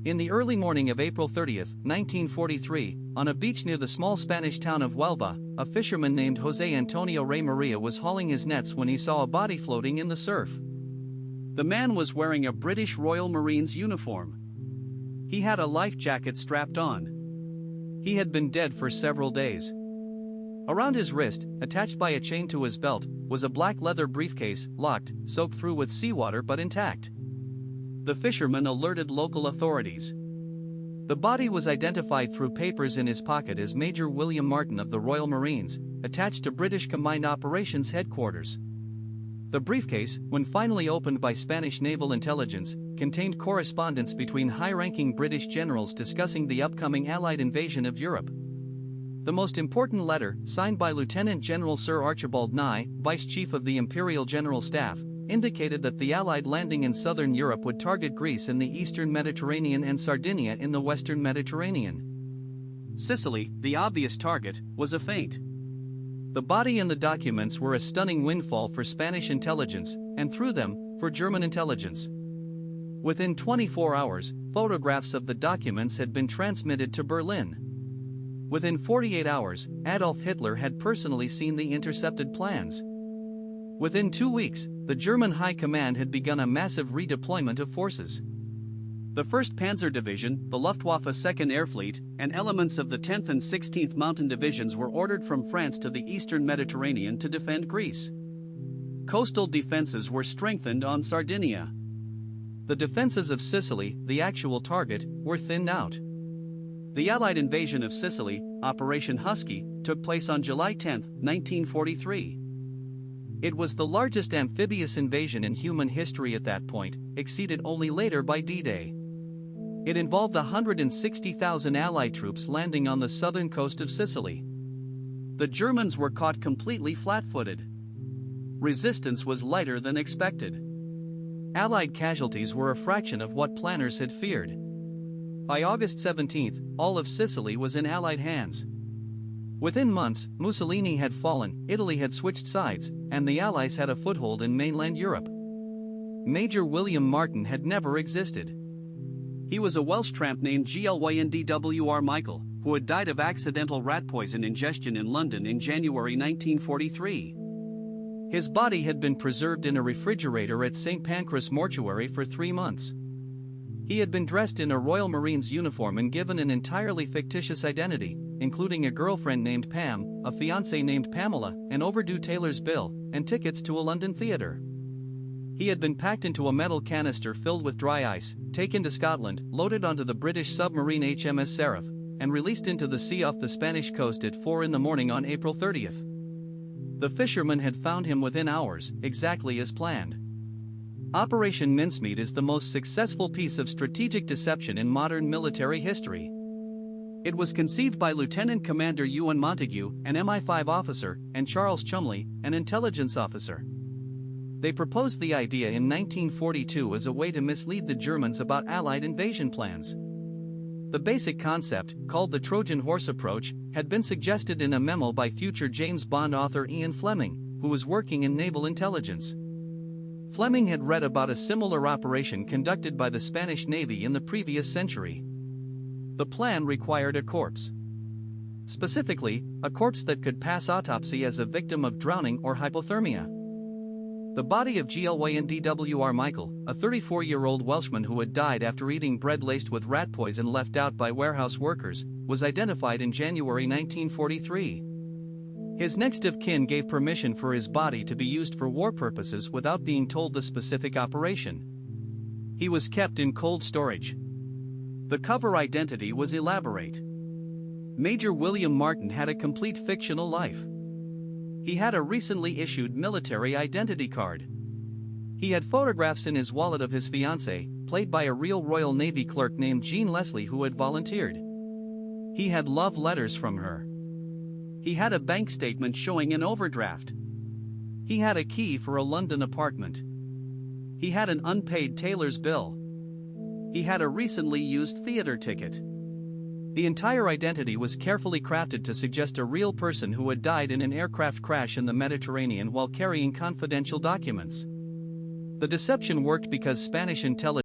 In the early morning of April 30, 1943, on a beach near the small Spanish town of Huelva, a fisherman named José Antonio Rey Maria was hauling his nets when he saw a body floating in the surf. The man was wearing a British Royal Marines uniform. He had a life jacket strapped on. He had been dead for several days. Around his wrist, attached by a chain to his belt, was a black leather briefcase, locked, soaked through with seawater but intact. The fisherman alerted local authorities. The body was identified through papers in his pocket as Major William Martin of the Royal Marines, attached to British Combined Operations Headquarters. The briefcase, when finally opened by Spanish naval intelligence, contained correspondence between high-ranking British generals discussing the upcoming Allied invasion of Europe. The most important letter, signed by Lieutenant General Sir Archibald Nye, Vice Chief of the Imperial General Staff, indicated that the Allied landing in southern Europe would target Greece in the eastern Mediterranean and Sardinia in the western Mediterranean. Sicily, the obvious target, was a feint. The body and the documents were a stunning windfall for Spanish intelligence, and through them, for German intelligence. Within 24 hours, photographs of the documents had been transmitted to Berlin. Within 48 hours, Adolf Hitler had personally seen the intercepted plans. Within 2 weeks, the German High Command had begun a massive redeployment of forces. The 1st Panzer Division, the Luftwaffe 2nd Air Fleet, and elements of the 10th and 16th Mountain Divisions were ordered from France to the eastern Mediterranean to defend Greece. Coastal defenses were strengthened on Sardinia. The defenses of Sicily, the actual target, were thinned out. The Allied invasion of Sicily, Operation Husky, took place on July 10, 1943. It was the largest amphibious invasion in human history at that point, exceeded only later by D-Day. It involved 160,000 Allied troops landing on the southern coast of Sicily. The Germans were caught completely flat-footed. Resistance was lighter than expected. Allied casualties were a fraction of what planners had feared. By August 17, all of Sicily was in Allied hands. Within months, Mussolini had fallen, Italy had switched sides, and the Allies had a foothold in mainland Europe. Major William Martin had never existed. He was a Welsh tramp named Glynndwr Michael, who had died of accidental rat poison ingestion in London in January 1943. His body had been preserved in a refrigerator at St. Pancras Mortuary for 3 months. He had been dressed in a Royal Marines uniform and given an entirely fictitious identity, including a girlfriend named Pam, a fiancée named Pamela, an overdue tailor's bill, and tickets to a London theatre. He had been packed into a metal canister filled with dry ice, taken to Scotland, loaded onto the British submarine HMS Seraph, and released into the sea off the Spanish coast at 4 a.m. on April 30. The fishermen had found him within hours, exactly as planned. Operation Mincemeat is the most successful piece of strategic deception in modern military history. It was conceived by Lieutenant Commander Ewan Montague, an MI5 officer, and Charles Chumley, an intelligence officer. They proposed the idea in 1942 as a way to mislead the Germans about Allied invasion plans. The basic concept, called the Trojan horse approach, had been suggested in a memo by future James Bond author Ian Fleming, who was working in naval intelligence. Fleming had read about a similar operation conducted by the Spanish Navy in the previous century. The plan required a corpse. Specifically, a corpse that could pass autopsy as a victim of drowning or hypothermia. The body of Glynndwr Michael, a 34-year-old Welshman who had died after eating bread laced with rat poison left out by warehouse workers, was identified in January 1943. His next of kin gave permission for his body to be used for war purposes without being told the specific operation. He was kept in cold storage. The cover identity was elaborate. Major William Martin had a complete fictional life. He had a recently issued military identity card. He had photographs in his wallet of his fiancée, played by a real Royal Navy clerk named Jean Leslie who had volunteered. He had love letters from her. He had a bank statement showing an overdraft. He had a key for a London apartment. He had an unpaid tailor's bill. He had a recently used theater ticket. The entire identity was carefully crafted to suggest a real person who had died in an aircraft crash in the Mediterranean while carrying confidential documents. The deception worked because Spanish intelligence